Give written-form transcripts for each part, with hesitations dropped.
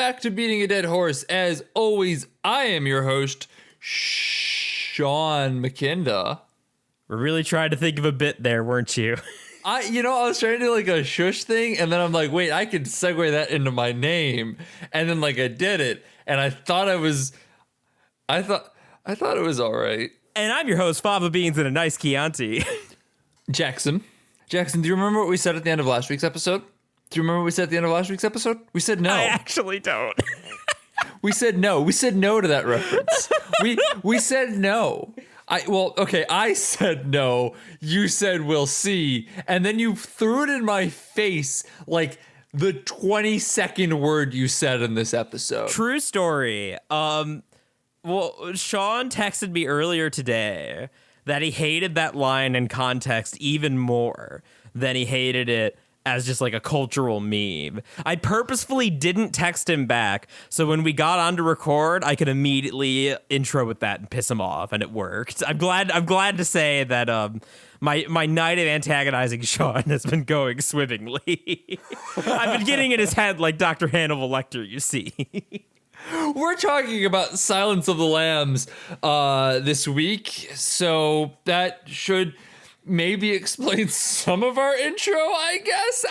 back to Beating a Dead Horse. As always, I am your host, Sean McKinda. We're really trying to think of a bit there, weren't you? I was trying to do like a shush thing, and then I'm like, wait, I could segue that into my name, and then like I did it, and I thought it was all right. And I'm your host, Fava Beans, and a nice Chianti. Jackson, do you remember what we said at the end of last week's episode? Do you remember what we said at the end of last week's episode? We said no. I actually don't. We said no. We said no to that reference. We said no. I said no. You said we'll see. And then you threw it in my face like the 22nd word you said in this episode. True story. Sean texted me earlier today that he hated that line in context even more than he hated it as just like a cultural meme. I purposefully didn't text him back, so when we got on to record, I could immediately intro with that and piss him off, and it worked. I'm glad to say that my night of antagonizing Sean has been going swimmingly. I've been getting in his head like Dr. Hannibal Lecter, you see. We're talking about Silence of the Lambs this week, so that should maybe explain some of our intro, I guess.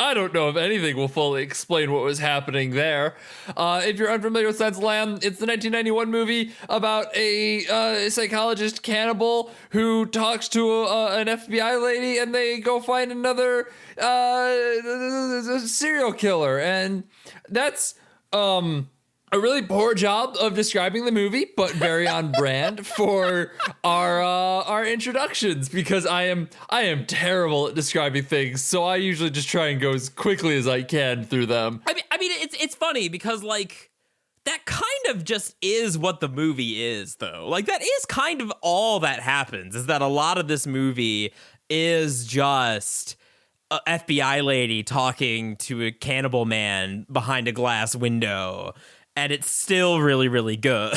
I don't know if anything will fully explain what was happening there. If you're unfamiliar with Silence of the Lambs, it's the 1991 movie about a psychologist cannibal who talks to an FBI lady, and they go find another serial killer, and that's a really poor job of describing the movie, but very on brand for our introductions, because I am terrible at describing things, so I usually just try and go as quickly as I can through them. I mean, it's funny because like that kind of just is what the movie is, though. Like that is kind of all that happens, is that a lot of this movie is just a FBI lady talking to a cannibal man behind a glass window. And it's still really, really good.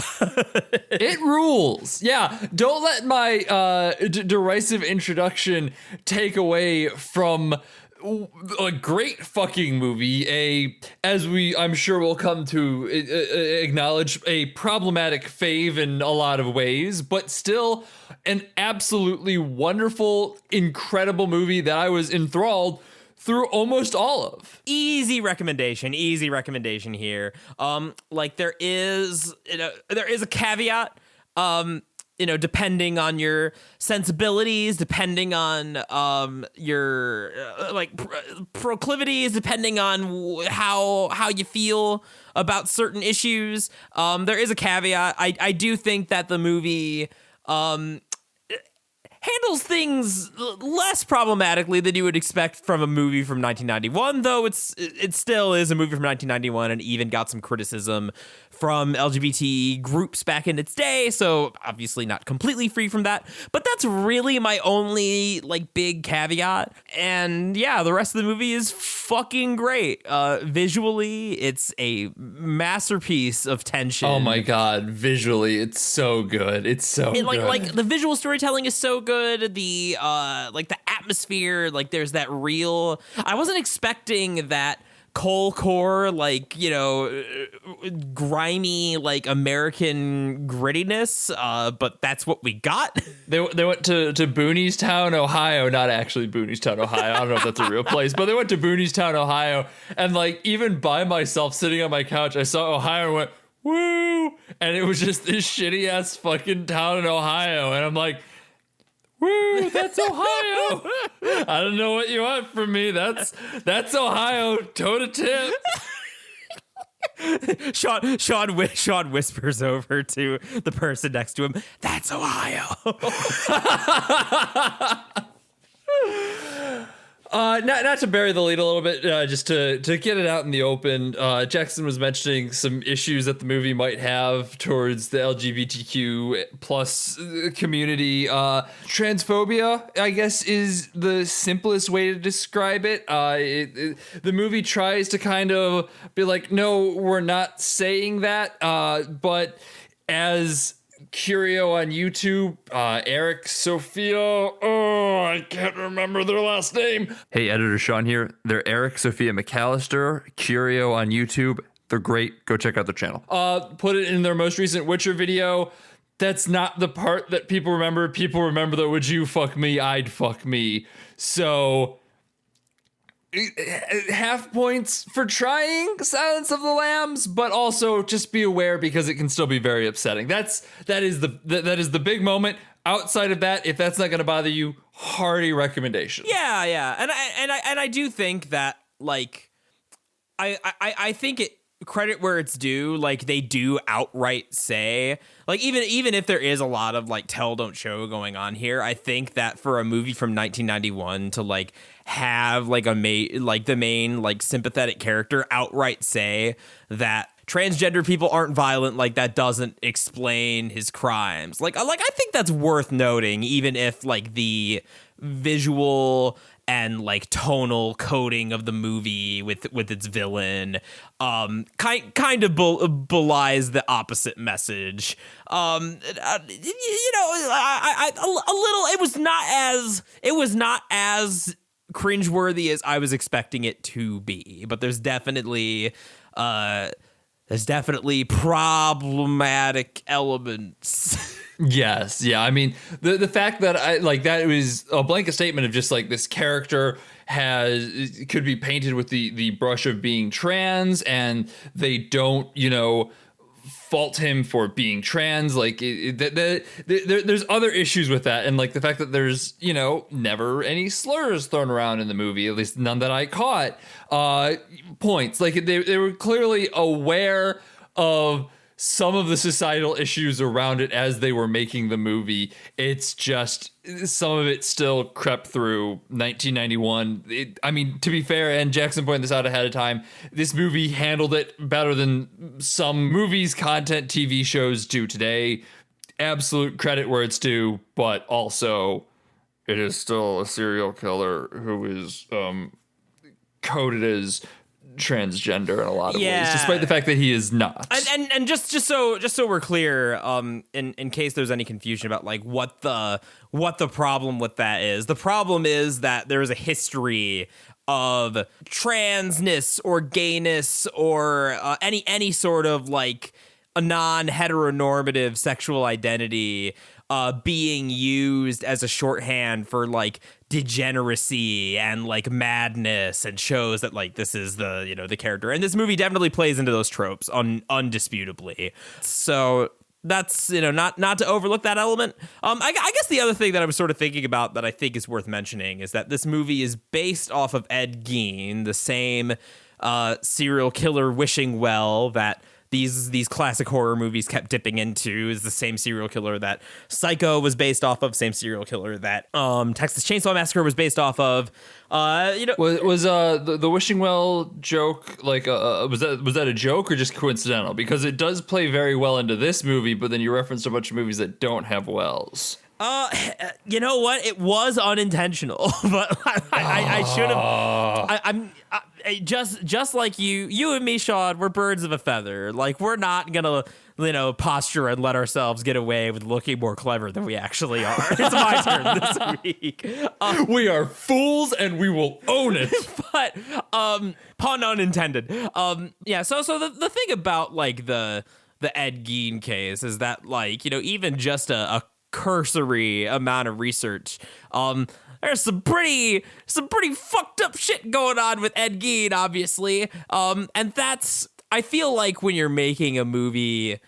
It rules. Yeah. Don't let my derisive introduction take away from a great fucking movie. As I'm sure we'll come to acknowledge, a problematic fave in a lot of ways, but still an absolutely wonderful, incredible movie that I was enthralled through almost all of. Easy recommendation here. Like there is a caveat, depending on your sensibilities, depending on your proclivities, depending on how you feel about certain issues. There is a caveat. I do think that the movie handles things less problematically than you would expect from a movie from 1991, though it still is a movie from 1991 and even got some criticism from LGBT groups back in its day, so obviously not completely free from that. But that's really my only like big caveat. And yeah, the rest of the movie is fucking great. Visually, it's a masterpiece of tension. Oh my god, visually, it's so good. It's so good. Like the visual storytelling is so good. The the atmosphere, like there's that real. I wasn't expecting that coldcore, grimy, like American grittiness, but that's what we got. They went to Booneystown, Ohio, not actually Booneystown, Ohio. I don't know if that's a real place, but they went to Booneystown, Ohio, and like even by myself sitting on my couch, I saw Ohio and went, woo! And it was just this shitty ass fucking town in Ohio, and I'm like, woo, that's Ohio. I don't know what you want from me. That's Ohio, toe to tip. Sean whispers over to the person next to him, that's Ohio. Not to bury the lead a little bit, just to get it out in the open. Jackson was mentioning some issues that the movie might have towards the LGBTQ plus community. Transphobia, I guess, is the simplest way to describe it. The movie tries to kind of be like, no, we're not saying that, but as Curio on YouTube, Eric, Sophia, I can't remember their last name. Hey, Editor Sean here. They're Eric, Sophia McAllister, Curio on YouTube. They're great. Go check out their channel. Put it in their most recent Witcher video. That's not the part that people remember. People remember the would you fuck me, I'd fuck me. So half points for trying Silence of the Lambs, but also just be aware because it can still be very upsetting. That is the big moment. Outside of that, if that's not going to bother you, hearty recommendation. Yeah, and I do think that like I think it credit where it's due. Like they do outright say like even if there is a lot of like tell don't show going on here, I think that for a movie from 1991 to like have like the main like sympathetic character outright say that transgender people aren't violent, like that doesn't explain his crimes. Like I think that's worth noting, even if like the visual and like tonal coding of the movie with its villain kind of belies the opposite message. I a little, it was not as cringeworthy as I was expecting it to be, but there's definitely problematic elements. Yes, yeah. I mean, the fact that I like that it was a blanket statement of just like this character could be painted with the brush of being trans, and they don't, fault him for being trans. Like there's other issues with that, and like the fact that there's never any slurs thrown around in the movie, at least none that I caught. Points like they were clearly aware of some of the societal issues around it as they were making the movie. It's just some of it still crept through 1991. I mean, to be fair, and Jackson pointed this out ahead of time, this movie handled it better than some movies, content, TV shows do today. Absolute credit where it's due, but also it is still a serial killer who is coded as transgender in a lot of ways, despite the fact that he is not. And just so we're clear, in case there's any confusion about like what the problem with that is. The problem is that there is a history of transness or gayness or any sort of like a non-heteronormative sexual identity being used as a shorthand for like degeneracy and like madness, and shows that like this is the character, and this movie definitely plays into those tropes undisputably. So that's not to overlook that element. I guess the other thing that I was sort of thinking about that I think is worth mentioning is that this movie is based off of Ed Gein, the same serial killer wishing well that these classic horror movies kept dipping into. Is the same serial killer that Psycho was based off of, same serial killer that Texas Chainsaw Massacre was based off of. Was the wishing well joke like was that a joke or just coincidental? Because it does play very well into this movie, but then you referenced a bunch of movies that don't have wells. You know what? It was unintentional, but I should have. I'm just like you and me, Sean. We're birds of a feather. Like we're not gonna, posture and let ourselves get away with looking more clever than we actually are. It's my turn this week. We are fools, and we will own it. But pun unintended. Yeah. So the thing about like the Ed Gein case is that like even just a cursory amount of research, there's some pretty fucked up shit going on with Ed Gein, obviously, and that's, I feel like when you're making a movie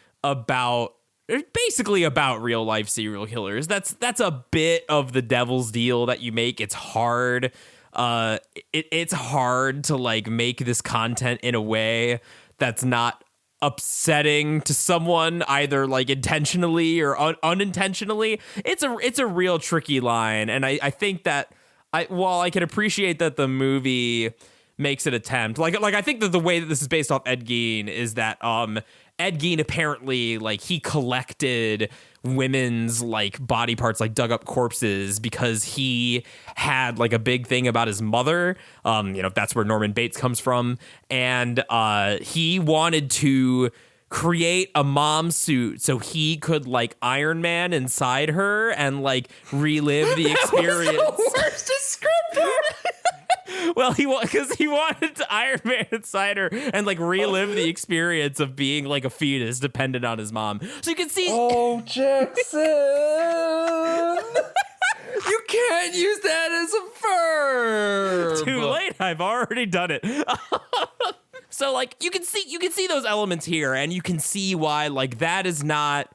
basically about real life serial killers, that's a bit of the devil's deal that you make. It's hard. It's hard to like make this content in a way that's not upsetting to someone, either like intentionally or unintentionally. It's a real tricky line, and I think that while I can appreciate that the movie makes an attempt, like I think that the way that this is based off Ed Gein is that Ed Gein apparently like he collected women's like body parts, like dug up corpses, because he had like a big thing about his mother. That's where Norman Bates comes from, and he wanted to create a mom suit so he could like Iron Man inside her and like relive the experience. That was the worst descriptor. Well, because he wanted to Iron Man inside her and like relive the experience of being like a fetus dependent on his mom. So you can see. Oh, Jackson! You can't use that as a verb. Too late. I've already done it. So like you can see those elements here, and you can see why like that is not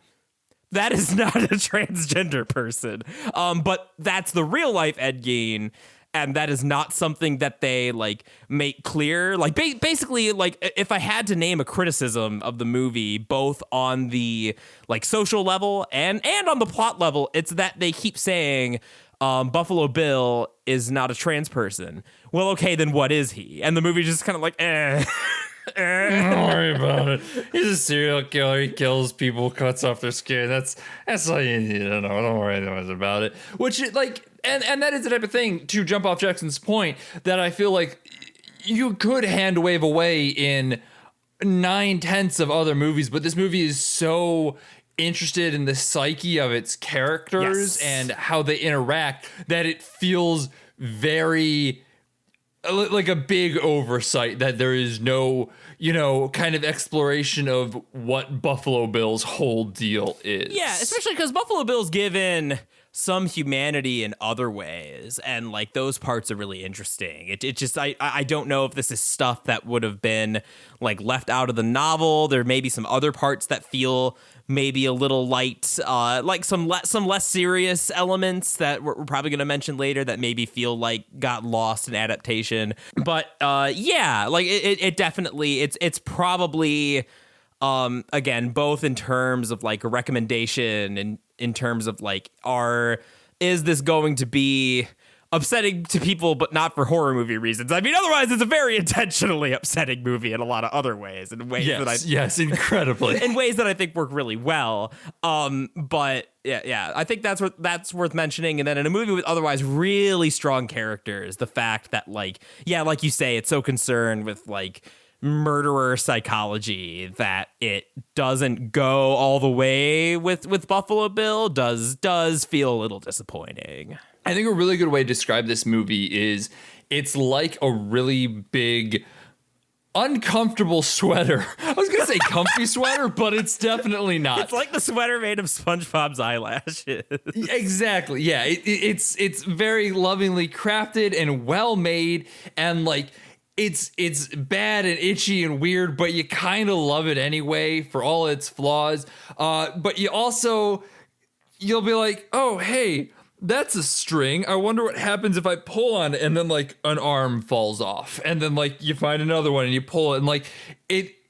a transgender person. But that's the real life Ed Gein. And that is not something that they like make clear. Like basically, like if I had to name a criticism of the movie, both on the like social level and on the plot level, it's that they keep saying Buffalo Bill is not a trans person. Well, okay, then what is he? And the movie just kind of like, Don't worry about it. He's a serial killer. He kills people, cuts off their skin. That's all you need to know. Don't worry about it. Which like. And that is the type of thing, to jump off Jackson's point, that I feel like you could hand wave away in 9/10 of other movies, but this movie is so interested in the psyche of its characters and how they interact that it feels very like a big oversight that there is no, kind of exploration of what Buffalo Bill's whole deal is. Yeah, especially because Buffalo Bill's given some humanity in other ways, and like those parts are really interesting. It just I don't know if this is stuff that would have been like left out of the novel. There may be some other parts that feel maybe a little light, like some less serious elements that we're probably going to mention later that maybe feel like got lost in adaptation. But yeah, like it definitely it's probably again, both in terms of like a recommendation and in terms of like, is this going to be upsetting to people, but not for horror movie reasons? I mean, otherwise it's a very intentionally upsetting movie in a lot of other ways, in ways incredibly, in ways that I think work really well. But yeah, I think that's worth mentioning. And then in a movie with otherwise really strong characters, the fact that like you say, it's so concerned with like murderer psychology that it doesn't go all the way with Buffalo Bill does feel a little disappointing. I think a really good way to describe this movie is it's like a really big uncomfortable sweater. I was gonna say comfy sweater, but it's definitely not. It's like the sweater made of SpongeBob's eyelashes. Exactly. Yeah, it's very lovingly crafted and well made, and like it's bad and itchy and weird, but you kind of love it anyway for all its flaws. But you'll be like, oh, hey, that's a string. I wonder what happens if I pull on it, and then like an arm falls off, and then like you find another one and you pull it, and like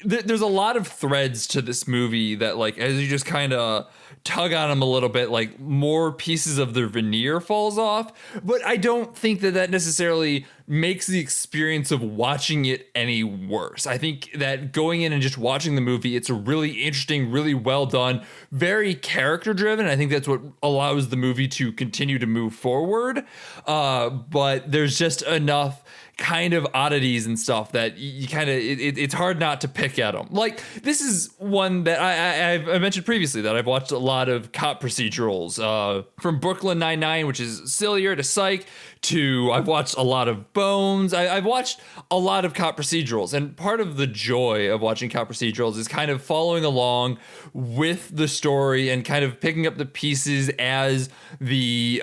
there's a lot of threads to this movie that like as you just kind of tug on them a little bit, like more pieces of their veneer falls off. But I don't think that necessarily makes the experience of watching it any worse. I think that going in and just watching the movie, it's a really interesting, really well done, very character driven. I think that's what allows the movie to continue to move forward. But there's just enough kind of oddities and stuff that you kind of it's hard not to pick at them. Like this is one that I mentioned previously that I've watched a lot of cop procedurals, from Brooklyn Nine-Nine, which is sillier, to Psych, to I've watched a lot of Bones. I've watched a lot of cop procedurals, and part of the joy of watching cop procedurals is kind of following along with the story and kind of picking up the pieces as the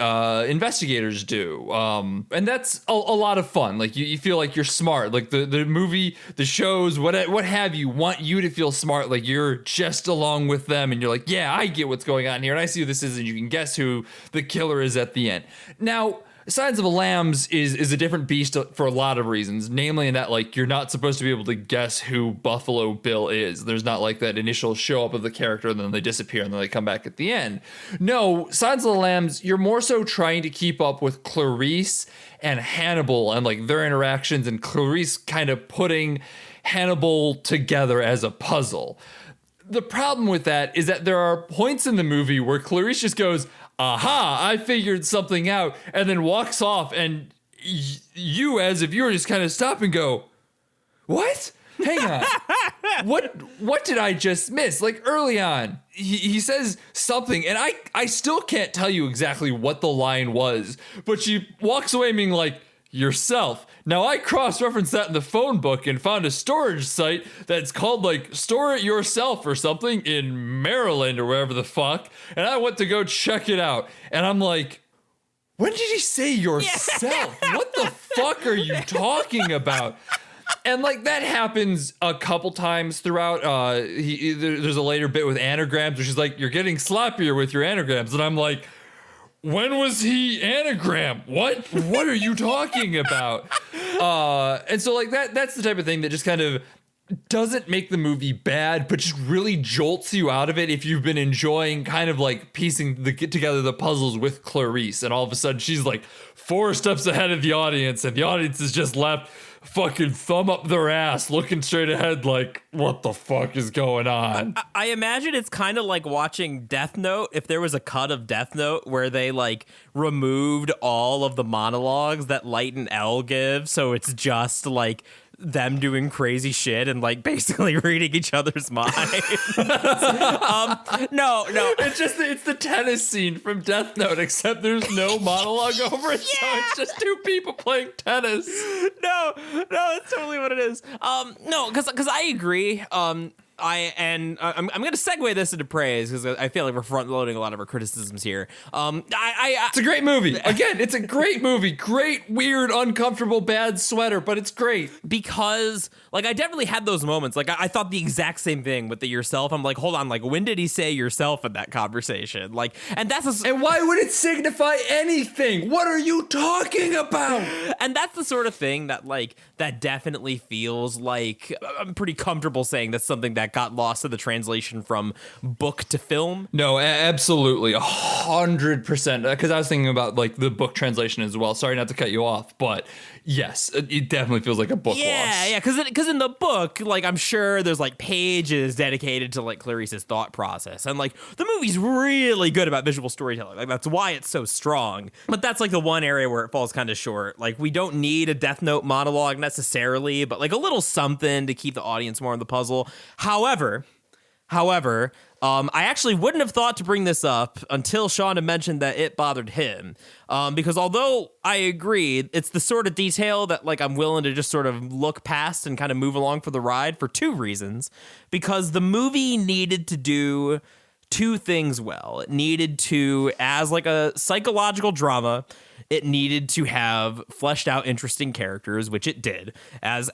investigators do, and that's a lot of fun. Like you feel like you're smart. Like the movie, the shows, what have you, want you to feel smart. Like you're just along with them, and you're like, yeah, I get what's going on here, and I see who this is, and you can guess who the killer is at the end. Now, Signs of the Lambs is a different beast for a lot of reasons, namely in that like you're not supposed to be able to guess who Buffalo Bill is. There's not like that initial show up of the character and then they disappear and then they come back at the end. No, Signs of the Lambs, you're more so trying to keep up with Clarice and Hannibal and like their interactions, and Clarice kind of putting Hannibal together as a puzzle. The problem with that is that there are points in the movie where Clarice just goes, aha, I figured something out, and then walks off, and you as if you were just kind of stop and go, what? Hang on. What did I just miss? Like early on, he says something, and I still can't tell you exactly what the line was, but she walks away being like, yourself. Now, I cross-referenced that in the phone book and found a storage site that's called, like, Store It Yourself or something in Maryland or wherever the fuck. And I went to go check it out. And I'm like, when did he say yourself? What the fuck are you talking about? And, like, that happens a couple times throughout. There's a later bit with anagrams where she's like, you're getting sloppier with your anagrams. And I'm like, when was he anagram? What are you talking about? And so, like, that's the type of thing that just kind of doesn't make the movie bad, but just really jolts you out of it if you've been enjoying kind of like piecing together the puzzles with Clarice. And all of a sudden she's like 4 steps ahead of the audience, and the audience is just left fucking thumb up their ass looking straight ahead like, what the fuck is going on? I imagine it's kind of like watching Death Note, if there was a cut of Death Note where they like removed all of the monologues that Light and L give, so it's just like them doing crazy shit and like basically reading each other's minds. No, It's the tennis scene from Death Note, except there's no monologue over it, so it's just 2 people playing tennis. No, that's totally what it is. No, because I agree. I'm going to segue this into praise because I feel like we're front loading a lot of our criticisms here. It's a great movie. Again, it's a great movie. Great, weird, uncomfortable, bad sweater, but it's great. Because, like, I definitely had those moments. Like, I thought the exact same thing with the yourself. I'm like, hold on, like, when did he say yourself in that conversation? Like, and and why would it signify anything? What are you talking about? And that's the sort of thing that, like, that definitely feels like I'm pretty comfortable saying that's something that got lost in the translation from book to film. No, absolutely, 100%. Because I was thinking about like the book translation as well. Sorry not to cut you off, but yes, it definitely feels like a book loss. Yeah, because in the book, like I'm sure there's like pages dedicated to like Clarice's thought process, and like the movie's really good about visual storytelling. Like that's why it's so strong. But that's like the one area where it falls kind of short. Like we don't need a Death Note monologue necessarily, but like a little something to keep the audience more on the puzzle. However, I actually wouldn't have thought to bring this up until Sean had mentioned that it bothered him. Because although I agree, it's the sort of detail that like I'm willing to just sort of look past and kind of move along for the ride for 2 reasons. Because the movie needed to do 2 things well. It needed to, as like a psychological drama, it needed to have fleshed out interesting characters, which it did. As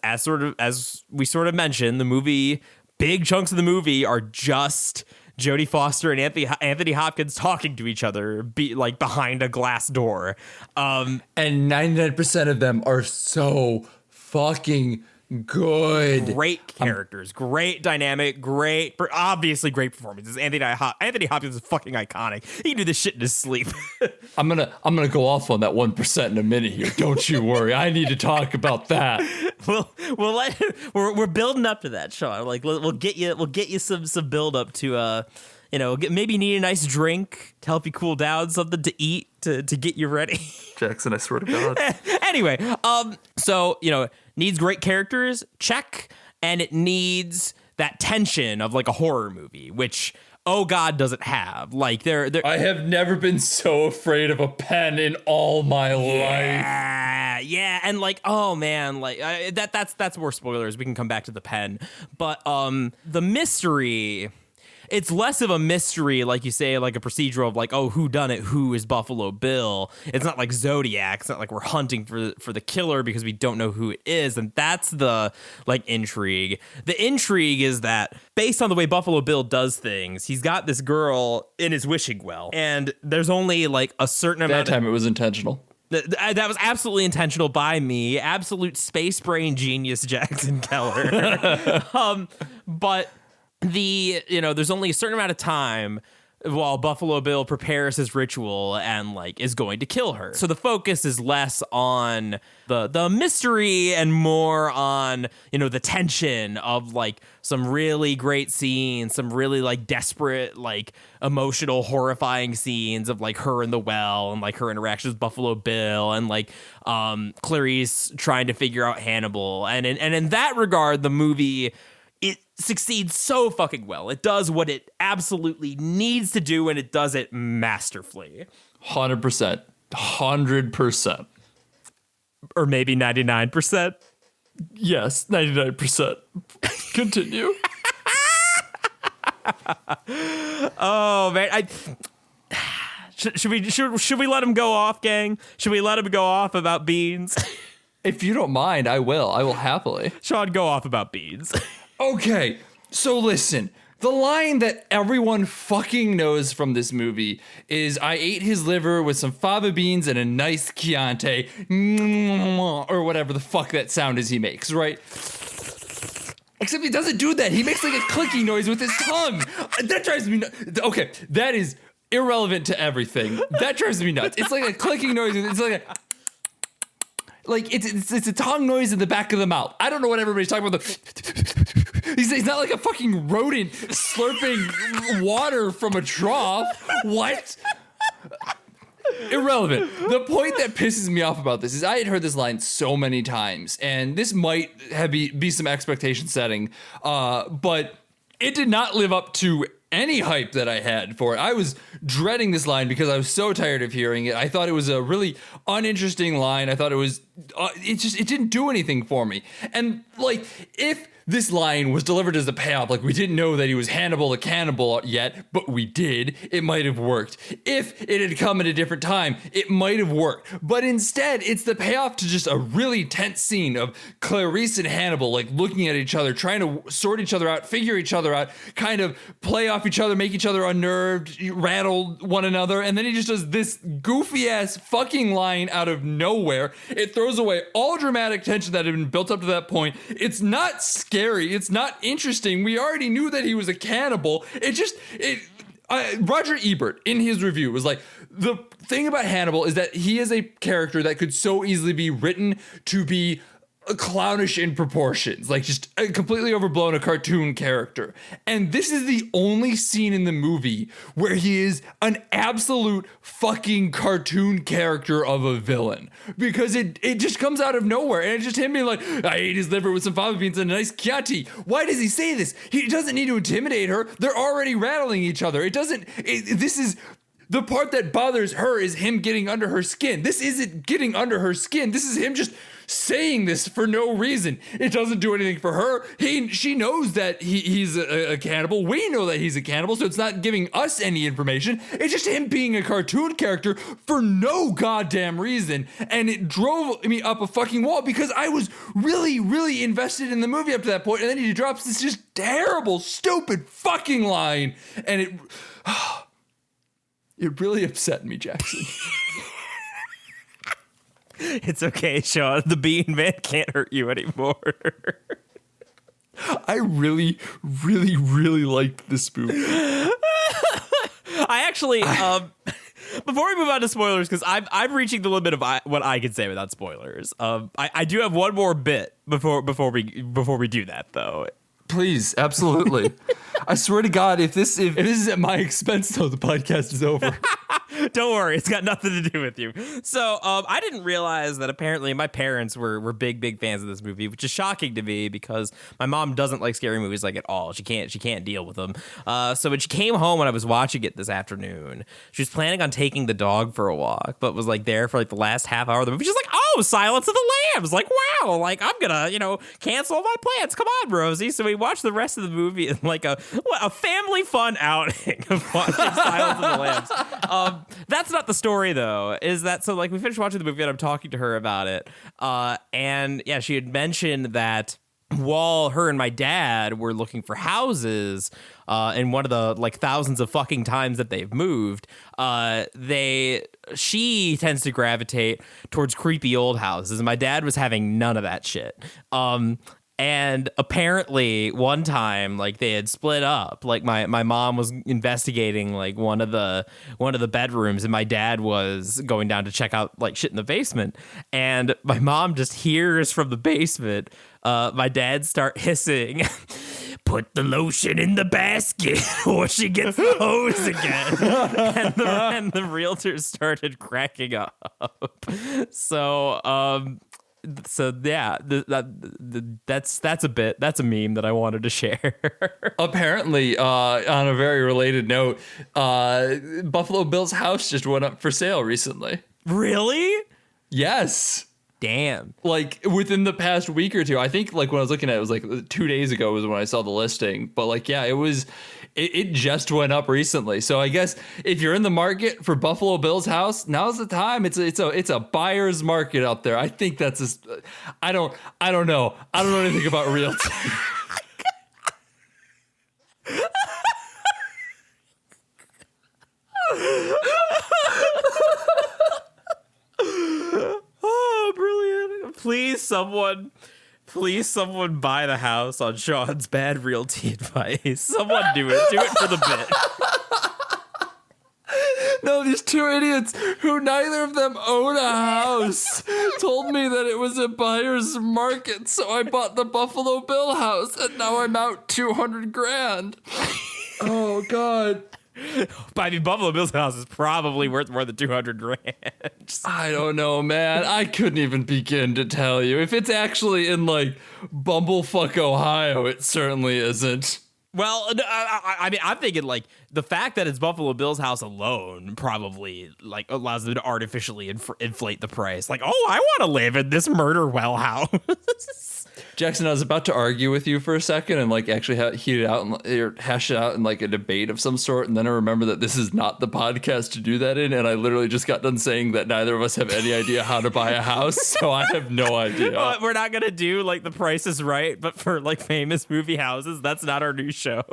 we sort of mentioned, the movie, big chunks of the movie are just Jodie Foster and Anthony Hopkins talking to each other, like behind a glass door. And 99% of them are so fucking good. Great characters, great dynamic, obviously great performances. Anthony Hopkins is fucking iconic. He can do this shit in his sleep. I'm gonna go off on that 1% in a minute here. Don't you worry. I need to talk about that. We're building up to that, Sean. Like we'll get you some build up to maybe you need a nice drink to help you cool down, something to eat to get you ready. Jackson, I swear to God. Anyway, so needs great characters, check, and it needs that tension of like a horror movie, which oh God doesn't have. Like I have never been so afraid of a pen in all my life. Yeah, and like oh man, like that's more spoilers. We can come back to the pen, but the mystery. It's less of a mystery, like you say, like a procedural of like, oh, who done it? Who is Buffalo Bill? It's not like Zodiac. It's not like we're hunting for the killer because we don't know who it is. And that's the like intrigue. The intrigue is that based on the way Buffalo Bill does things, he's got this girl in his wishing well. And there's only like a certain amount. That time it was intentional. That was absolutely intentional by me. Absolute space brain genius, Jackson Keller. But there's only a certain amount of time while Buffalo Bill prepares his ritual and like is going to kill her. So the focus is less on the mystery and more on, the tension of like some really great scenes, some really like desperate, like emotional, horrifying scenes of like her in the well and like her interactions with Buffalo Bill and like Clarice trying to figure out Hannibal. And in that regard, the movie, it succeeds so fucking well. It does what it absolutely needs to do, and it does it masterfully. 100%. 100%. Or maybe 99%. Yes, 99%. Continue. Oh man, should we let him go off, gang? Should we let him go off about beans? If you don't mind, I will. I will happily. Sean, go off about beans. Okay, so listen. The line that everyone fucking knows from this movie is, I ate his liver with some fava beans and a nice Chianti, or whatever the fuck that sound is he makes, right? Except he doesn't do that. He makes like a clicking noise with his tongue. That drives me nuts. Okay, that is irrelevant to everything. That drives me nuts. It's like a clicking noise. It's like it's a tongue noise in the back of the mouth. I don't know what everybody's talking about. He's not like a fucking rodent slurping water from a trough. What? Irrelevant. The point that pisses me off about this is I had heard this line so many times, and this might be some expectation setting, but it did not live up to any hype that I had for it. I was dreading this line because I was so tired of hearing it. I thought it was a really uninteresting line. I thought it was, it didn't do anything for me. And like, if this line was delivered as a payoff, like we didn't know that he was Hannibal the cannibal yet, but we did, it might have worked. If it had come at a different time, it might have worked. But instead, it's the payoff to just a really tense scene of Clarice and Hannibal like looking at each other, trying to sort each other out, figure each other out, kind of play off each other, make each other unnerved, rattle one another, and then he just does this goofy ass fucking line out of nowhere. It throws away all dramatic tension that had been built up to that point. It's not scary. It's not interesting. We already knew that he was a cannibal. Roger Ebert in his review was like, the thing about Hannibal is that he is a character that could so easily be written to be clownish in proportions, like just a completely overblown, a cartoon character. And this is the only scene in the movie where he is an absolute fucking cartoon character of a villain, because it just comes out of nowhere, and it's just him being like, I ate his liver with some fava beans and a nice Chianti. Why does he say this? He doesn't need to intimidate her. They're already rattling each other. This is the part that bothers her, is him getting under her skin. This isn't getting under her skin. This is him just saying this for no reason. It doesn't do anything for her. She knows that he's a cannibal. We know that he's a cannibal, so it's not giving us any information. It's just him being a cartoon character for no goddamn reason. And it drove me up a fucking wall because I was really, really invested in the movie up to that point, and then he drops this just terrible, stupid fucking line, and it really upset me, Jackson. It's okay, Sean. The Bean Man can't hurt you anymore. I really, really, really liked this movie. I actually, before we move on to spoilers, because I'm reaching the limit of what I can say without spoilers. I do have one more bit before we do that, though. Please, absolutely. I swear to God, if this is at my expense, though, the podcast is over. Don't worry, it's got nothing to do with you. So I didn't realize that apparently my parents were big fans of this movie, which is shocking to me because my mom doesn't like scary movies like at all. She can't deal with them. So when she came home when I was watching it this afternoon, she was planning on taking the dog for a walk, but was like there for like the last half hour of the movie. She's like, "Oh, Silence of the Lambs!" Like, wow, like I'm gonna cancel my plans. Come on, Rosie. So we watched the rest of the movie in like a family fun outing of watching Silence of the Lambs. That's not the story, though, is that so like we finished watching the movie and I'm talking to her about it. And yeah, she had mentioned that while her and my dad were looking for houses in one of the like thousands of fucking times that they've moved, she tends to gravitate towards creepy old houses. And my dad was having none of that shit. And apparently one time, like they had split up, like my mom was investigating like one of the bedrooms and my dad was going down to check out like shit in the basement. And my mom just hears from the basement, my dad start hissing, "Put the lotion in the basket or she gets the hose again." and the realtor started cracking up. So yeah, that's a meme that I wanted to share. Apparently, on a very related note, Buffalo Bill's house just went up for sale recently. Really? Yes. damn. Like within the past week or two. I think like when I was looking at it, was like 2 days ago was when I saw the listing. But like, yeah, it just went up recently. So I guess if you're in the market for Buffalo Bills house, now's the time. It's a buyer's market out there. I think that's just, I don't know. I don't know anything about Realty. Oh, brilliant. Please someone buy the house on Sean's bad realty advice. Someone do it. Do it for the bit. No, these two idiots who neither of them own a house told me that it was a buyer's market, so I bought the Buffalo Bill house, and now I'm out $200,000. Oh God. I mean, Buffalo Bill's house is probably worth more than $200,000. I don't know, man. I couldn't even begin to tell you. If it's actually in like Bumblefuck, Ohio, it certainly isn't. Well, I mean, I'm thinking like the fact that it's Buffalo Bill's house alone probably like allows them to artificially inflate the price. Like, oh, I want to live in this murder well house. Jackson, I was about to argue with you for a second and like actually heat it out and or hash it out in like a debate of some sort, and then I remember that this is not the podcast to do that in, and I literally just got done saying that neither of us have any idea how to buy a house, so I have no idea. Well, we're not gonna do like The Price is Right, but for like famous movie houses. That's not our new show.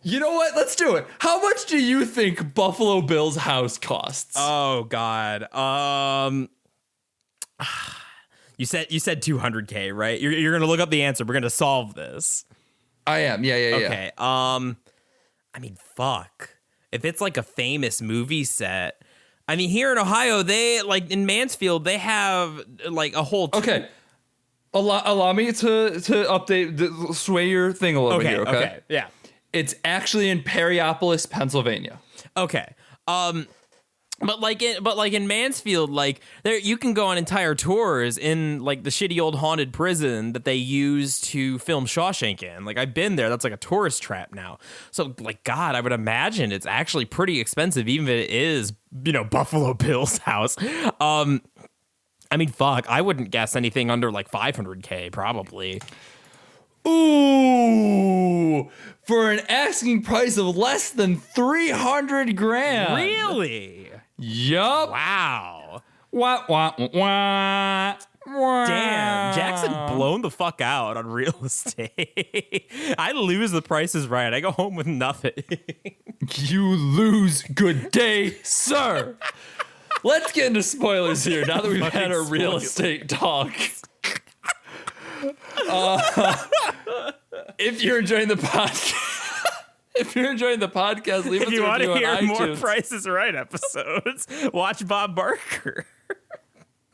You know what? Let's do it. How much do you think Buffalo Bill's house costs? Oh God. You said $200K, right? You're gonna look up the answer. We're gonna solve this. I am. Yeah. Okay. I mean, fuck. If it's like a famous movie set, I mean, here in Ohio, they like in Mansfield, they have like a whole. Okay. Allow me to update, sway your thing a little bit here. Okay. Yeah. It's actually in Perryopolis, Pennsylvania. Okay. But like in Mansfield, like there you can go on entire tours in like the shitty old haunted prison that they use to film Shawshank in. Like I've been there. That's like a tourist trap now. So like God, I would imagine it's actually pretty expensive, even if it is, you know, Buffalo Bill's house. I mean, fuck, I wouldn't guess anything under like $500K probably. Ooh, for an asking price of less than $300,000. Really? Yup. Wow. Wah, wah, wah, wah. Damn, Jackson blown the fuck out on real estate. I lose The Price is Right. I go home with nothing. You lose. Good day, sir. Let's get into spoilers here now that we've had our real estate talk. If you're enjoying the podcast. If you're enjoying the podcast, leave us a review on iTunes. If you want to hear more Price is Right episodes, watch Bob Barker.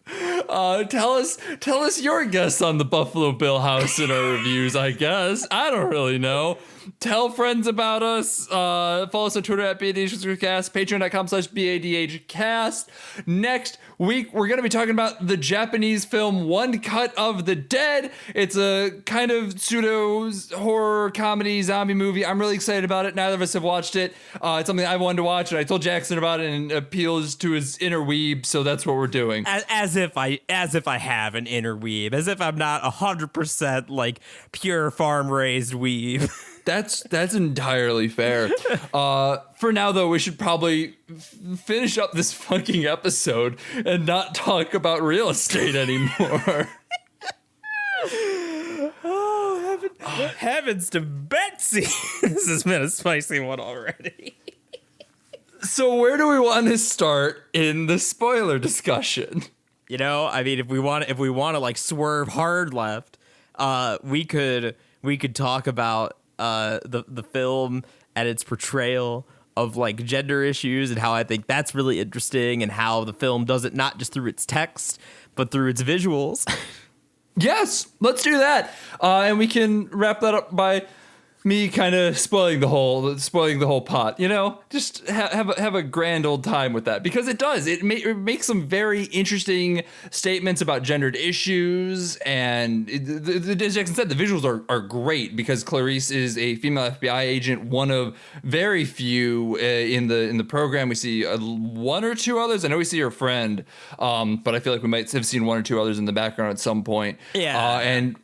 Tell us your guess on the Buffalo Bill house in our reviews, I guess. I don't really know. Tell friends about us. Follow us on Twitter at BADHcast, patreon.com/BADHcast. Next week, we're going to be talking about the Japanese film One Cut of the Dead. It's a kind of pseudo horror comedy zombie movie. I'm really excited about it. Neither of us have watched it. It's something I wanted to watch, and I told Jackson about it, and it appeals to his inner weeb, so that's what we're doing. As if I have an inner weeb, as if I'm not 100% like pure farm raised weeb. That's entirely fair. For now, though, we should probably finish up this fucking episode and not talk about real estate anymore. Oh, heavens to Betsy. This has been a spicy one already. So where do we want to start in the spoiler discussion? You know, I mean, if we want to like swerve hard left, we could talk about the film and its portrayal of like gender issues and how I think that's really interesting, and how the film does it not just through its text but through its visuals. Yes, let's do that. And we can wrap that up by me kind of spoiling the whole pot, just have a grand old time with that, because it makes some very interesting statements about gendered issues, and as Jackson said, the visuals are great, because Clarice is a female FBI agent, one of very few in the program. We see one or two others. I know we see her friend, but I feel like we might have seen one or two others in the background at some point. Yeah, and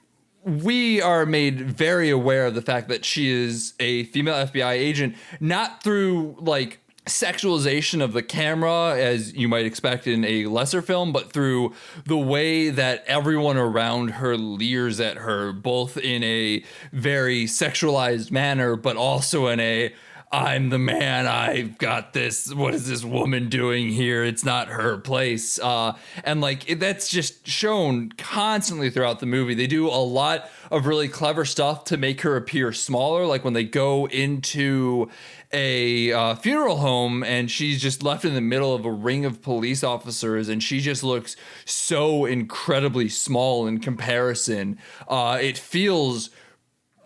we are made very aware of the fact that she is a female FBI agent, not through like sexualization of the camera, as you might expect in a lesser film, but through the way that everyone around her leers at her, both in a very sexualized manner, but also in a I'm the man, I've got this, what is this woman doing here? It's not her place. And like that's just shown constantly throughout the movie. They do a lot of really clever stuff to make her appear smaller. Like when they go into a funeral home and she's just left in the middle of a ring of police officers and she just looks so incredibly small in comparison. It feels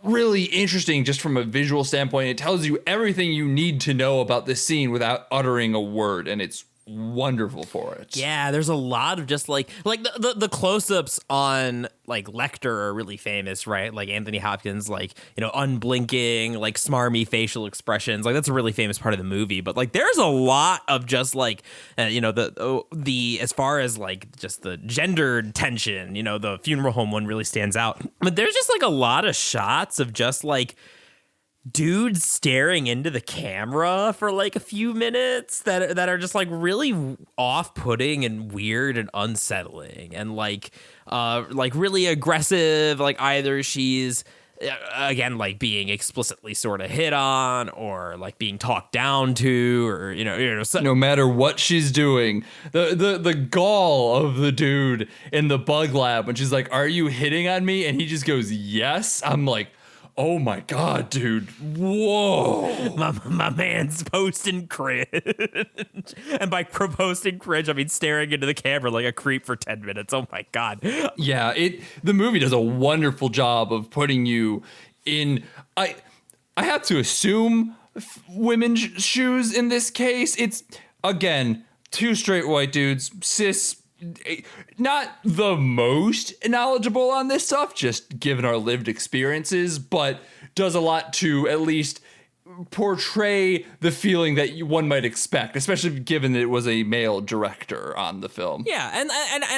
really interesting just from a visual standpoint. It tells you everything you need to know about this scene without uttering a word, and it's wonderful for it. Yeah, there's a lot of just like the close-ups on like Lecter are really famous, right? Like Anthony Hopkins, like, unblinking, like smarmy facial expressions. Like that's a really famous part of the movie. But like there's a lot of just like the as far as like just the gendered tension, the funeral home one really stands out. But there's just like a lot of shots of just like dudes staring into the camera for like a few minutes that are just like really off-putting and weird and unsettling and like really aggressive. Like either she's again like being explicitly sort of hit on or like being talked down to, or no matter what she's doing, the gall of the dude in the bug lab when she's like, "Are you hitting on me?" and he just goes, "Yes." I'm like, oh my God, dude. Whoa. My man's posting cringe. And by posting cringe, I mean staring into the camera like a creep for 10 minutes. Oh my God. Yeah, the movie does a wonderful job of putting you in, I have to assume women's shoes in this case. It's, again, two straight white dudes, cis, not the most knowledgeable on this stuff, just given our lived experiences, but does a lot to at least portray the feeling that one might expect, especially given that it was a male director on the film. Yeah, and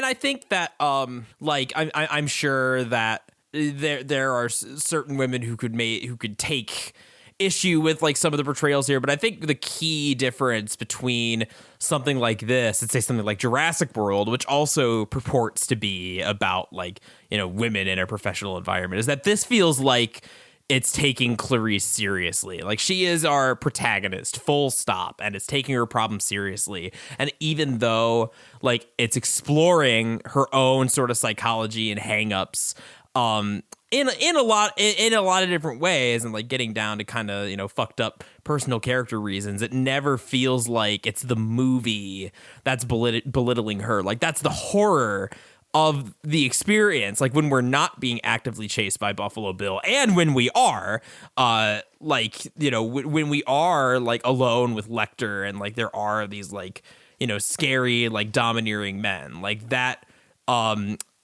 I think that I'm sure that there are certain women who could take issue with like some of the portrayals here, but I think the key difference between something like this and say something like Jurassic World, which also purports to be about like women in a professional environment, is that this feels like it's taking Clarice seriously. Like she is our protagonist, full stop, and it's taking her problem seriously. And even though like it's exploring her own sort of psychology and hangups, in a lot of different ways, and like getting down to kind of fucked up personal character reasons, it never feels like it's the movie that's belittling her. Like that's the horror of the experience, like when we're not being actively chased by Buffalo Bill, and when we are when we are like alone with Lecter, and like there are these like scary like domineering men like that.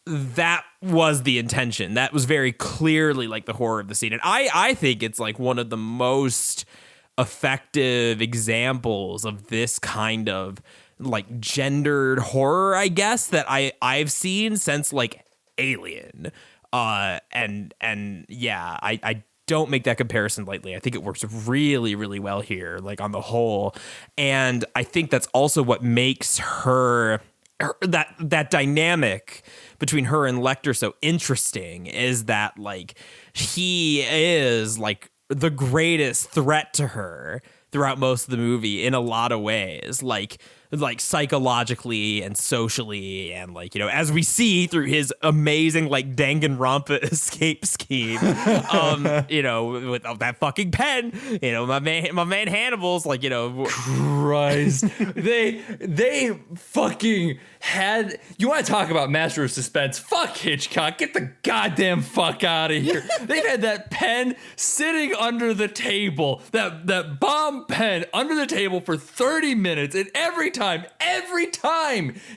That was the intention. That was very clearly like the horror of the scene. And I think it's like one of the most effective examples of this kind of like gendered horror, I guess, that I've seen since like Alien. And yeah, I don't make that comparison lightly. I think it works really, really well here, like on the whole. And I think that's also what makes her that dynamic between her and Lecter so interesting, is that like he is like the greatest threat to her throughout most of the movie in a lot of ways. Like like psychologically and socially, and like, you know, as we see through his amazing like Danganronpa escape scheme, you know, with that fucking pen, you know, my man Hannibal's like, you know, Christ, they fucking had. You want to talk about master of suspense? Fuck Hitchcock, get the goddamn fuck out of here. They've had that pen sitting under the table, that bomb pen under the table for 30 minutes, and every time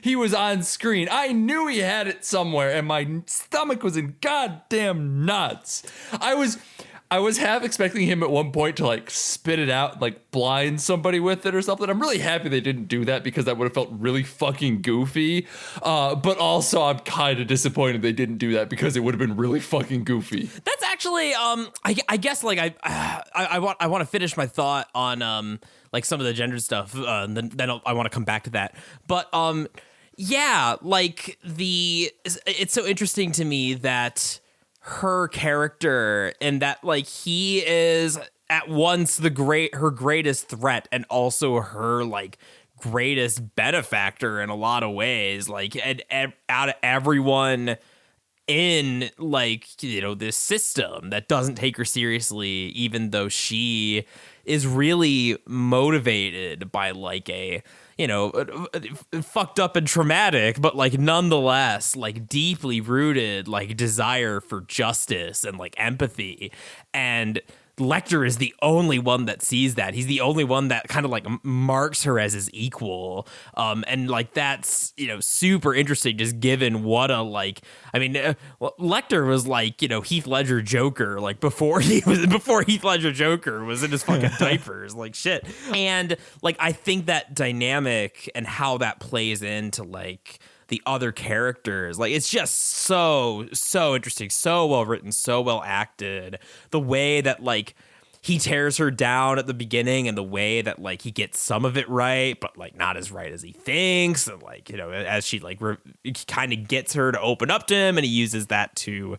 he was on screen, I knew he had it somewhere, and my stomach was in goddamn knots. I was half expecting him at one point to like spit it out, like blind somebody with it or something. I'm really happy they didn't do that because that would have felt really fucking goofy. But also I'm kind of disappointed they didn't do that because it would have been really fucking goofy. That's actually, I guess like I want to finish my thought on like some of the gender stuff. Then I want to come back to that. But yeah, like it's so interesting to me that her character, and that like he is at once her greatest threat and also her like greatest benefactor in a lot of ways, like and out of everyone in like, you know, this system that doesn't take her seriously, even though she is really motivated by like a, you know, fucked up and traumatic, but like nonetheless like deeply rooted like desire for justice and like empathy. And Lecter is the only one that sees that. He's the only one that kind of like marks her as his equal. And like that's, you know, super interesting just given what a like, I mean, Lecter was like, you know, Heath Ledger Joker, like before Heath Ledger Joker was in his fucking diapers, like shit. And like I think that dynamic and how that plays into like the other characters, like it's just so interesting, so well written, so well acted. The way that like he tears her down at the beginning, and the way that like he gets some of it right, but like not as right as he thinks, and like, you know, as she like kind of gets her to open up to him, and he uses that to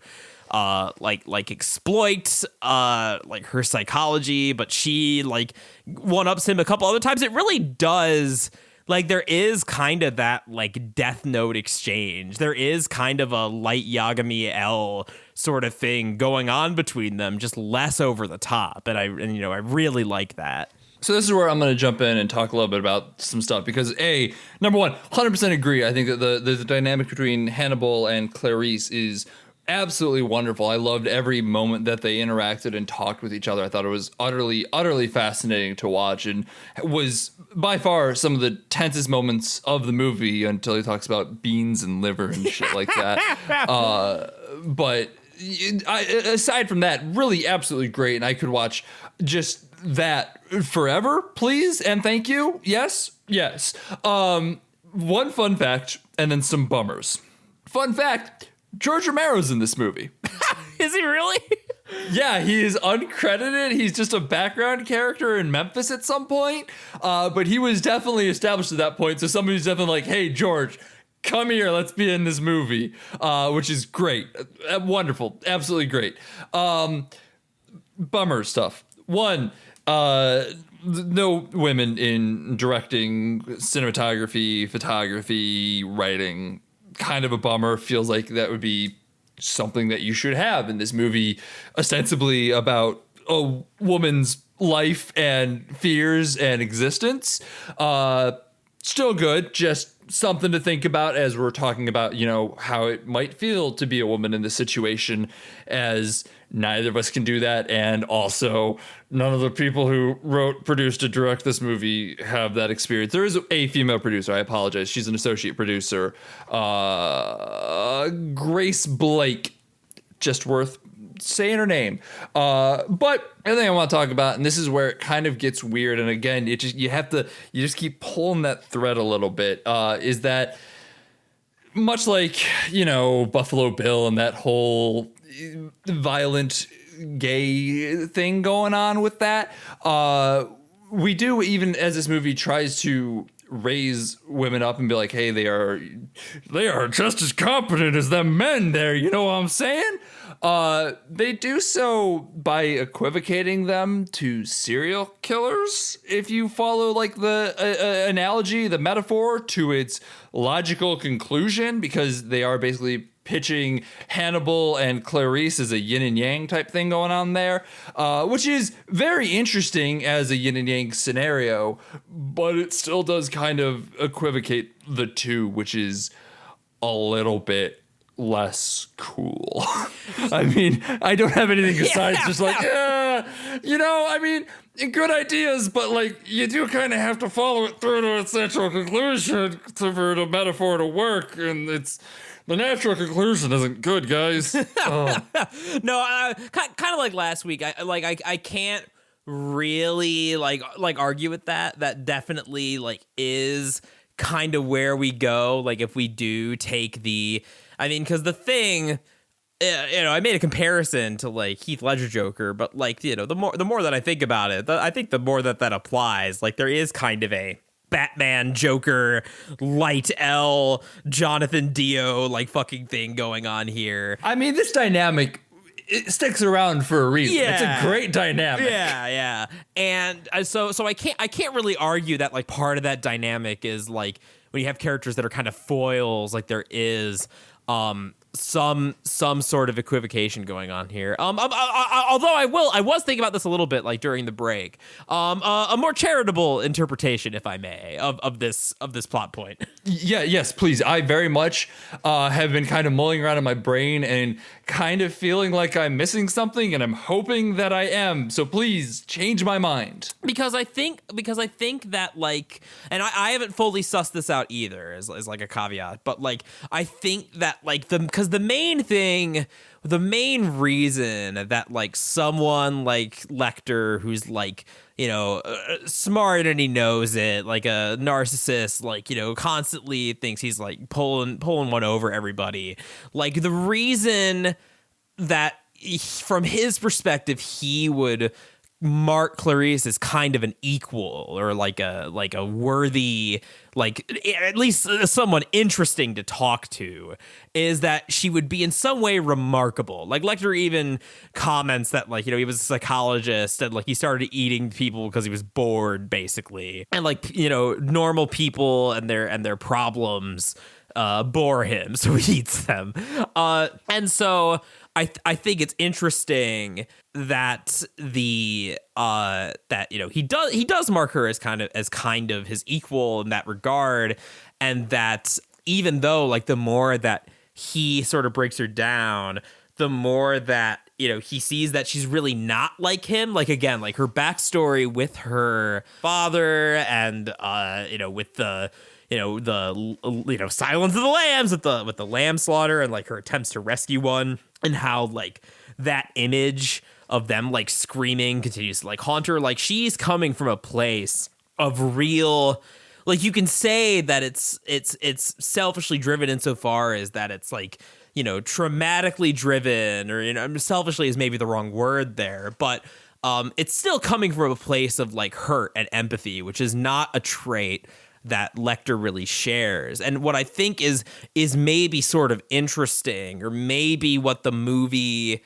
like exploit like her psychology, but she like one-ups him a couple other times. It really does. Like there is kind of that like Death Note exchange. There is kind of a light Yagami L sort of thing going on between them, just less over the top. And you know, I really like that. So this is where I'm going to jump in and talk a little bit about some stuff because number one, 100% agree. I think that the dynamic between Hannibal and Clarice is absolutely wonderful. I loved every moment that they interacted and talked with each other. I thought it was utterly fascinating to watch, and was by far some of the tensest moments of the movie until he talks about beans and liver and shit like that. But aside from that, really absolutely great, and I could watch just that forever, please and thank you. Yes. One fun fact and then some bummers. Fun fact, George Romero's in this movie. Is he really? Yeah, he is uncredited. He's just a background character in Memphis at some point. But he was definitely established at that point. So somebody's definitely like, hey, George, come here. Let's be in this movie, which is great. Wonderful. Absolutely great. Bummer stuff. One, no women in directing, cinematography, photography, writing. Kind of a bummer. Feels like that would be something that you should have in this movie, ostensibly about a woman's life and fears and existence. Still good, just something to think about as we're talking about, you know, how it might feel to be a woman in this situation, as neither of us can do that, and also none of the people who wrote, produced, and direct this movie have that experience. There is a female producer. I apologize. She's an associate producer. Grace Blake. Just worth saying her name. But the thing I want to talk about, and this is where it kind of gets weird, and again, you just keep pulling that thread a little bit, is that much like, you know, Buffalo Bill and that whole violent gay thing going on with that, we do, even as this movie tries to raise women up and be like, hey, they are just as competent as them men there, you know what I'm saying? They do so by equivocating them to serial killers. If you follow like the analogy, the metaphor to its logical conclusion, because they are basically pitching Hannibal and Clarice as a yin and yang type thing going on there, which is very interesting as a yin and yang scenario, but it still does kind of equivocate the two, which is a little bit less cool. I mean, I don't have anything besides just like, I mean, good ideas, but like you do kind of have to follow it through to its natural conclusion for the metaphor to work, and it's the natural conclusion isn't good, guys. No, kind of like last week. I can't really like argue with that. That definitely like is kind of where we go. Like if we do take because the Thing, I made a comparison to like Heath Ledger Joker, but like, the more that I think about it, I think the more that applies. Like there is kind of a Batman, Joker, Light L, Jonathan Dio like fucking thing going on here. I mean, this dynamic, it sticks around for a reason. Yeah. It's a great dynamic. Yeah. And so I can't really argue that like part of that dynamic is like when you have characters that are kind of foils, like there is some sort of equivocation going on here. Although I was thinking about this a little bit like during the break. A more charitable interpretation, if I may, of this plot point. Yes, please. I very much have been kind of mulling around in my brain and kind of feeling like I'm missing something, and I'm hoping that I am. So please change my mind. Because I think that like, and I haven't fully sussed this out either, as like a caveat, but like I think that like because the main reason that like someone like Lecter, who's like, smart and he knows it, like a narcissist, like, constantly thinks he's like pulling one over everybody. Like the reason that from his perspective, he would mark Clarice as kind of an equal or like a worthy, like at least someone interesting to talk to, is that she would be in some way remarkable. Like Lecter even comments that like, he was a psychologist and like he started eating people because he was bored basically. And like, normal people and their problems bore him, so he eats them. And so I think it's interesting that he does mark her as kind of his equal in that regard, and that even though like the more that he sort of breaks her down, the more that he sees that she's really not like him. Like again, like her backstory with her father and with the Silence of the Lambs with the lamb slaughter and like her attempts to rescue one, and how like that image of them like screaming continues to like haunt her. Like she's coming from a place of real, like you can say that it's selfishly driven insofar as that it's like, traumatically driven, or selfishly is maybe the wrong word there, but it's still coming from a place of like hurt and empathy, which is not a trait that Lecter really shares. And what I think is maybe sort of interesting, or maybe what the movie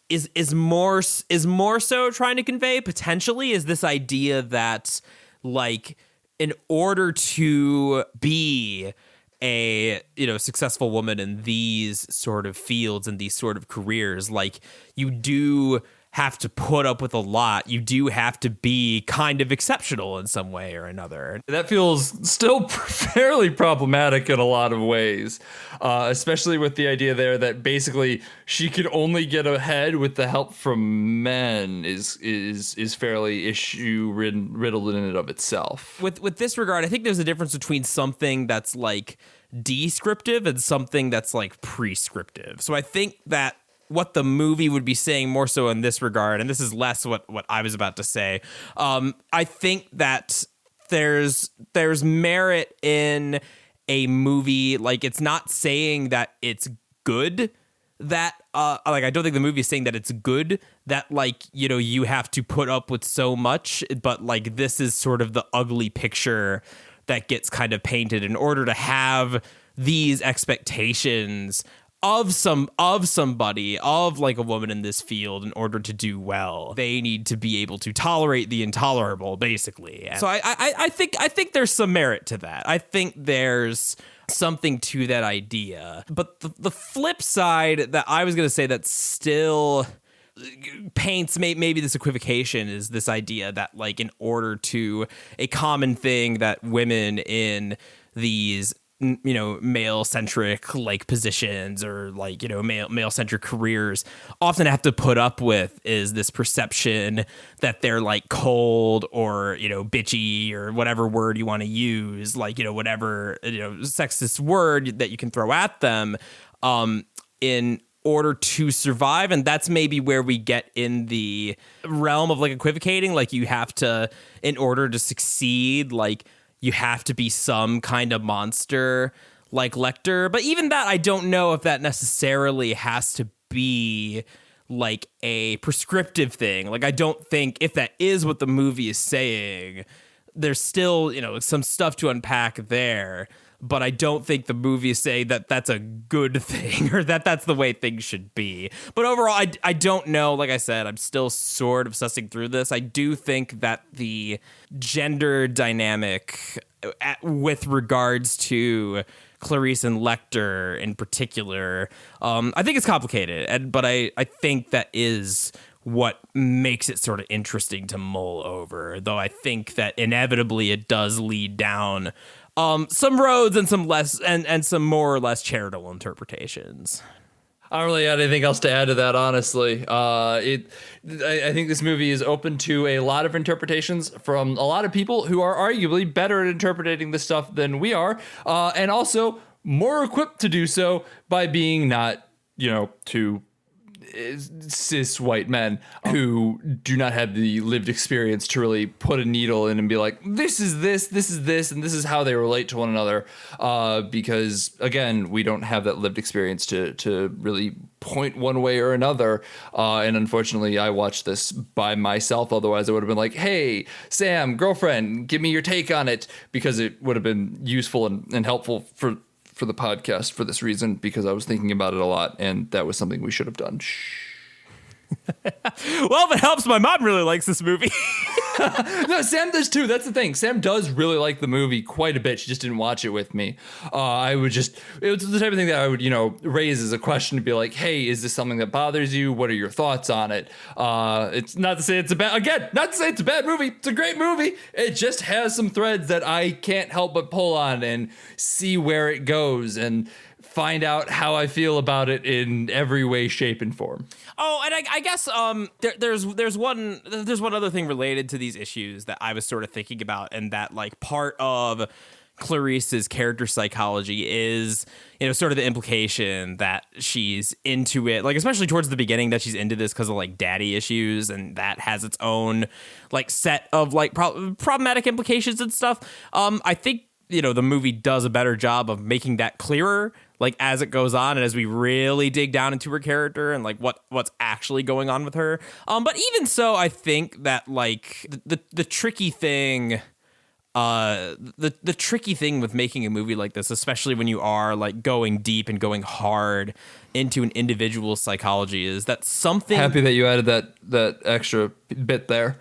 is more so trying to convey potentially, is this idea that like in order to be a successful woman in these sort of fields and these sort of careers, like you do have to put up with a lot. You do have to be kind of exceptional in some way or another. That feels still fairly problematic in a lot of ways, especially with the idea there that basically she could only get ahead with the help from men is fairly riddled in and of itself. With this regard, I think there's a difference between something that's like descriptive and something that's like prescriptive. So I think that what the movie would be saying more so in this regard, and this is less what I was about to say, I think that there's merit in a movie. Like it's not saying that it's good, that like I don't think the movie is saying that it's good that like you have to put up with so much, but like this is sort of the ugly picture that gets kind of painted in order to have these expectations somebody, of like a woman in this field, in order to do well, they need to be able to tolerate the intolerable, basically. And so I think there's some merit to that. I think there's something to that idea. But the flip side that I was going to say that still paints maybe this equivocation is this idea that, like, in order to a common thing that women in these, you know, male-centric like positions, or like, you know, male-centric careers often have to put up with, is this perception that they're like cold, or, you know, bitchy, or whatever word you want to use, like, you know, whatever, you know, sexist word that you can throw at them, in order to survive. And that's maybe where we get in the realm of like equivocating. Like, you have to, in order to succeed, like, you have to be some kind of monster like Lecter. But even that, I don't know if that necessarily has to be like a prescriptive thing. Like, I don't think, if that is what the movie is saying, there's still, you know, some stuff to unpack there. But I don't think the movie is saying that that's a good thing, or that that's the way things should be. But overall, I don't know. Like I said, I'm still sort of sussing through this. I do think that the gender dynamic with regards to Clarice and Lecter in particular, I think it's complicated. But I think that is what makes it sort of interesting to mull over. Though I think that inevitably it does lead down some roads and some less, and some more or less charitable interpretations. I don't really have anything else to add to that, honestly. I think this movie is open to a lot of interpretations from a lot of people who are arguably better at interpreting this stuff than we are, and also more equipped to do so by being not, you know, too cis white men who do not have the lived experience to really put a needle in and be like, this is this, and this is how they relate to one another. Because again, we don't have that lived experience to really point one way or another. And unfortunately, I watched this by myself. Otherwise, I would have been like, hey, Sam, girlfriend, give me your take on it, because it would have been useful and helpful for the podcast for this reason, because I was thinking about it a lot, and that was something we should have done. Shh. Well, if it helps, my mom really likes this movie. No, Sam does too. That's the thing. Sam does really like the movie quite a bit. She just didn't watch it with me. It was the type of thing that I would, you know, raise as a question to be like, hey, is this something that bothers you? What are your thoughts on it? It's not to say it's not to say it's a bad movie. It's a great movie. It just has some threads that I can't help but pull on and see where it goes and find out how I feel about it in every way, shape, and form. Oh, and I guess there's one other thing related to these issues that I was sort of thinking about, and that, like, part of Clarice's character psychology is, you know, sort of the implication that she's into it, like, especially towards the beginning, that she's into this because of like daddy issues, and that has its own like set of like problematic implications and stuff. I think, you know, the movie does a better job of making that clearer, like, as it goes on, and as we really dig down into her character and like what's actually going on with her. But even so, I think that like the tricky thing, the tricky thing with making a movie like this, especially when you are like going deep and going hard into an individual's psychology, is that something. Happy that you added that extra bit there.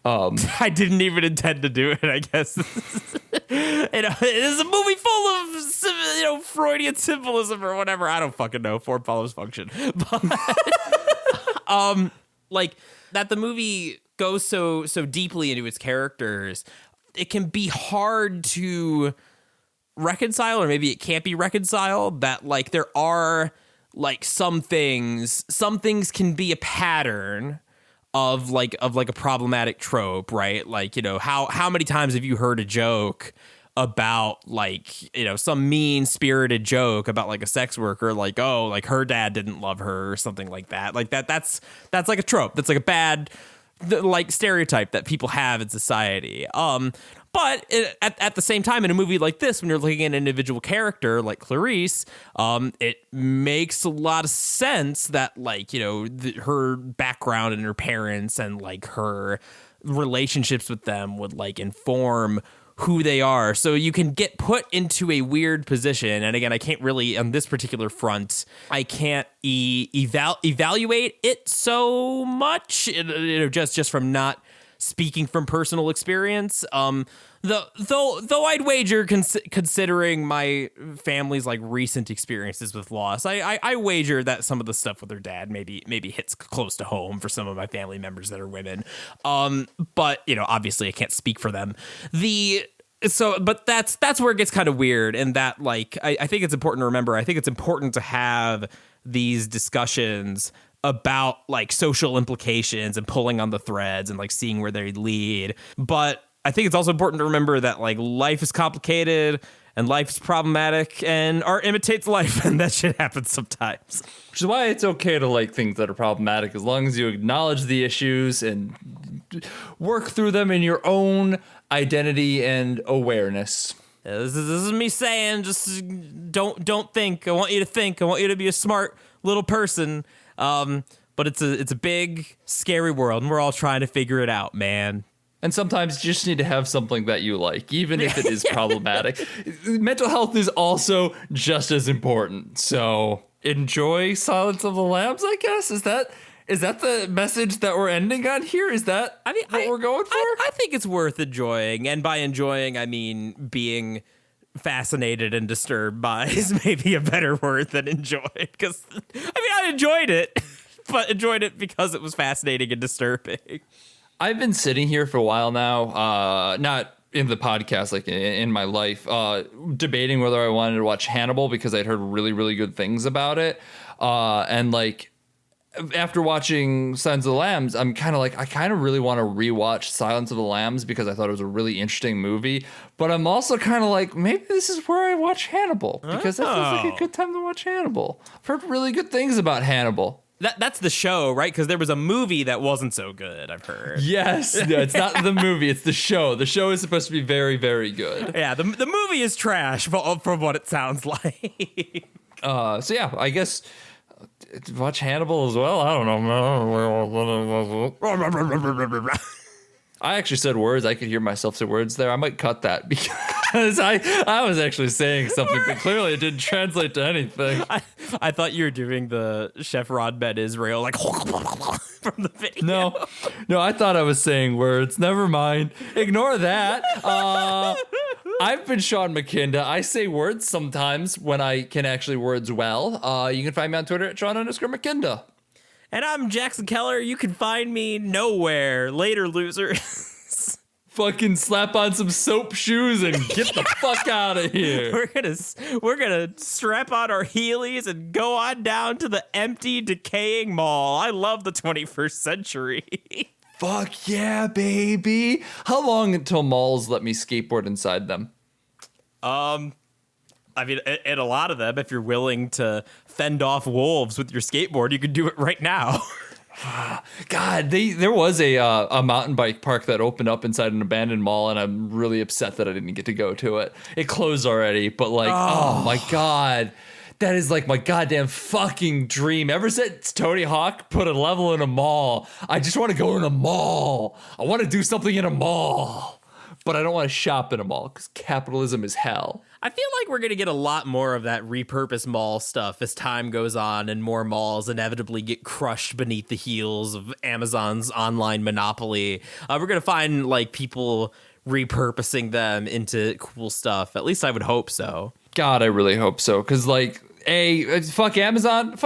I didn't even intend to do it, I guess. You know, it is a movie full of, you know, Freudian symbolism or whatever. I don't fucking know. Form follows function. But, like, that the movie goes so deeply into its characters, it can be hard to reconcile, or maybe it can't be reconciled, that, like, there are, like, some things can be a pattern of a problematic trope, right? Like, you know, how many times have you heard a joke about, like, you know, some mean-spirited joke about like a sex worker, like, oh, like her dad didn't love her or something like that. Like that's like a trope. That's like a bad like stereotype that people have in society. But at the same time, in a movie like this, when you're looking at an individual character like Clarice, it makes a lot of sense that, like, you know, her background and her parents and like her relationships with them would like inform who they are. So you can get put into a weird position. And again, I can't really, on this particular front, I can't evaluate it so much, just from not speaking from personal experience. Though I'd wager, considering my family's like recent experiences with loss, I wager that some of the stuff with their dad maybe hits close to home for some of my family members that are women. But obviously I can't speak for them. But that's where it gets kind of weird, and that like I think it's important to remember. I think it's important to have these discussions about like social implications and pulling on the threads and like seeing where they lead. But I think it's also important to remember that like life is complicated and life is problematic and art imitates life, and that shit happens sometimes. Which is why it's okay to like things that are problematic as long as you acknowledge the issues and work through them in your own identity and awareness. This is me saying, just don't think. I want you to think. I want you to be a smart little person. But it's a big, scary world, and we're all trying to figure it out, man. And sometimes you just need to have something that you like, even if it is problematic. Mental health is also just as important. So enjoy Silence of the Lambs, I guess. Is that the message that we're ending on here? Is that what we're going for? I think it's worth enjoying. And by enjoying, I mean being fascinated and disturbed by is maybe a better word than enjoyed. Because, I enjoyed it, but enjoyed it because it was fascinating and disturbing. I've been sitting here for a while now, not in the podcast, like in my life, debating whether I wanted to watch Hannibal because I'd heard really, really good things about it. And like after watching Silence of the Lambs, I'm kind of like, I kind of really want to rewatch Silence of the Lambs because I thought it was a really interesting movie. But I'm also kind of like, maybe this is where I watch Hannibal because that feels like a good time to watch Hannibal. I've heard really good things about Hannibal. That's the show, right? Because there was a movie that wasn't so good, I've heard. Yes. No, it's not the movie. It's the show. The show is supposed to be very, very good. Yeah, the movie is trash from what it sounds like. So, yeah, I guess watch Hannibal as well. I don't know. I actually said words. I could hear myself say words there. I might cut that because I was actually saying something, but clearly it didn't translate to anything. I thought you were doing the Chef Rod Ben Israel, like, from the video. No, I thought I was saying words. Never mind. Ignore that. I've been Sean McKinda. I say words sometimes when I can actually words well. You can find me on Twitter at Sean_McKinda. And I'm Jackson Keller. You can find me nowhere. Later, losers. Fucking slap on some soap shoes and get the fuck out of here. We're gonna strap on our Heelys and go on down to the empty, decaying mall. I love the 21st century. Fuck yeah, baby. How long until malls let me skateboard inside them? I mean, in a lot of them, if you're willing to fend off wolves with your skateboard, you can do it right now. God, there was a mountain bike park that opened up inside an abandoned mall, and I'm really upset that I didn't get to go to it. It closed already, but like, oh my God. That is like my goddamn fucking dream. Ever since Tony Hawk put a level in a mall, I just want to go in a mall. I want to do something in a mall. But I don't want to shop in a mall because capitalism is hell. I feel like we're going to get a lot more of that repurposed mall stuff as time goes on and more malls inevitably get crushed beneath the heels of Amazon's online monopoly. We're going to find like people repurposing them into cool stuff. At least I would hope so. God, I really hope so. Because like, fuck Amazon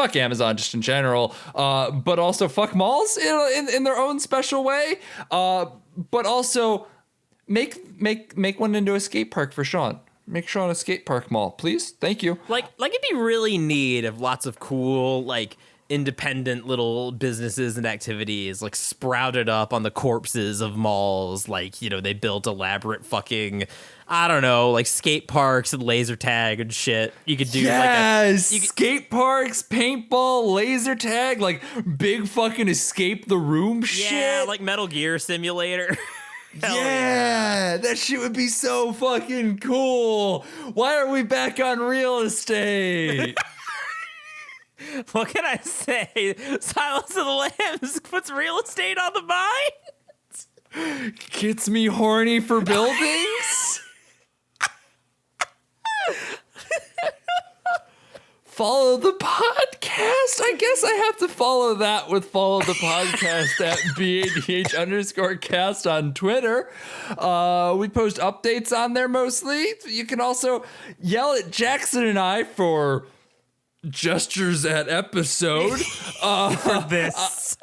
just in general. But also fuck malls in their own special way. But also make one into a skate park for Sean. Make Sean a skate park mall, please. Thank you. Like it'd be really neat if lots of cool, like, independent little businesses and activities like sprouted up on the corpses of malls. Like, you know, they built elaborate fucking, I don't know, like skate parks and laser tag and shit. You could do skate parks, paintball, laser tag, like big fucking escape the room shit. Yeah, like Metal Gear Simulator. Yeah, that shit would be so fucking cool. Why are we back on real estate? What can I say? Silence of the Lambs puts real estate on the mind. Gets me horny for buildings. follow the podcast. I guess I have to follow that with follow the podcast at BADH_cast on Twitter. We post updates on there mostly. You can also yell at Jackson and I for gestures at episode For this.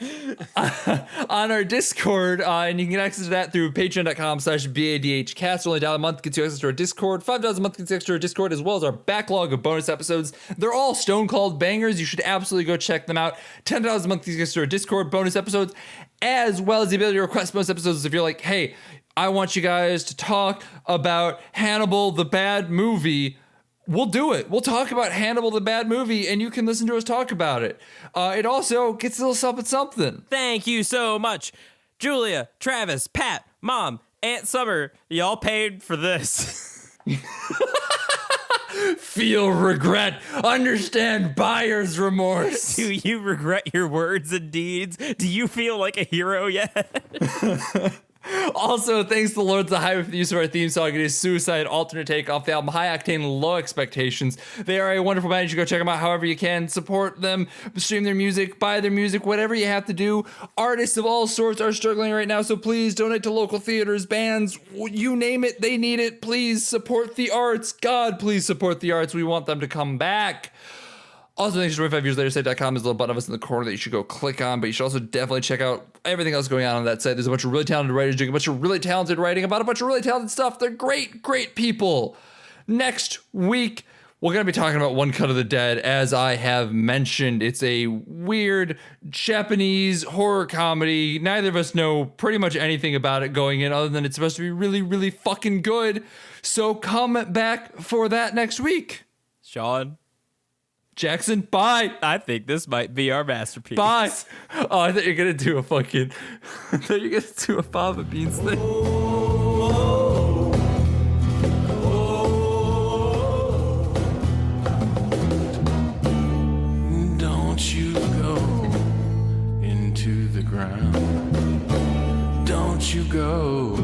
on our Discord, and you can access that through patreon.com/BADHcast. Only $1 a month gets you access to our Discord. $5 a month gets you access to our Discord, as well as our backlog of bonus episodes. They're all stone cold bangers. You should absolutely go check them out. $10 a month gets you access to our Discord bonus episodes, as well as the ability to request bonus episodes if you're like, hey, I want you guys to talk about Hannibal the bad movie. We'll do it. We'll talk about Hannibal the bad movie, and you can listen to us talk about it. It also gets a little something. Thank you so much, Julia, Travis, Pat, Mom, Aunt Summer. Y'all paid for this. Feel regret. Understand buyer's remorse. Do you regret your words and deeds? Do you feel like a hero yet? Also, thanks to the Lords of the Highway for the use of our theme song. It is Suicide, alternate take off the album High Octane, Low Expectations. They are a wonderful band. You should go check them out however you can. Support them, stream their music, buy their music, whatever you have to do. Artists of all sorts are struggling right now, so please donate to local theaters, bands, you name it, they need it. Please support the arts. God, please support the arts. We want them to come back. Also, thanks to 25yearslatersite.com. There's a little button of us in the corner that you should go click on, but you should also definitely check out everything else going on that site. There's a bunch of really talented writers doing a bunch of really talented writing about a bunch of really talented stuff. They're great, great people. Next week, we're going to be talking about One Cut of the Dead. As I have mentioned, it's a weird Japanese horror comedy. Neither of us know pretty much anything about it going in other than it's supposed to be really, really fucking good. So come back for that next week. Sean, Jackson, bye. I think this might be our masterpiece. Bye. Oh, I thought you were going to do a fucking... I thought you were going to do a Fava Beans thing. Don't you go into the ground. Don't you go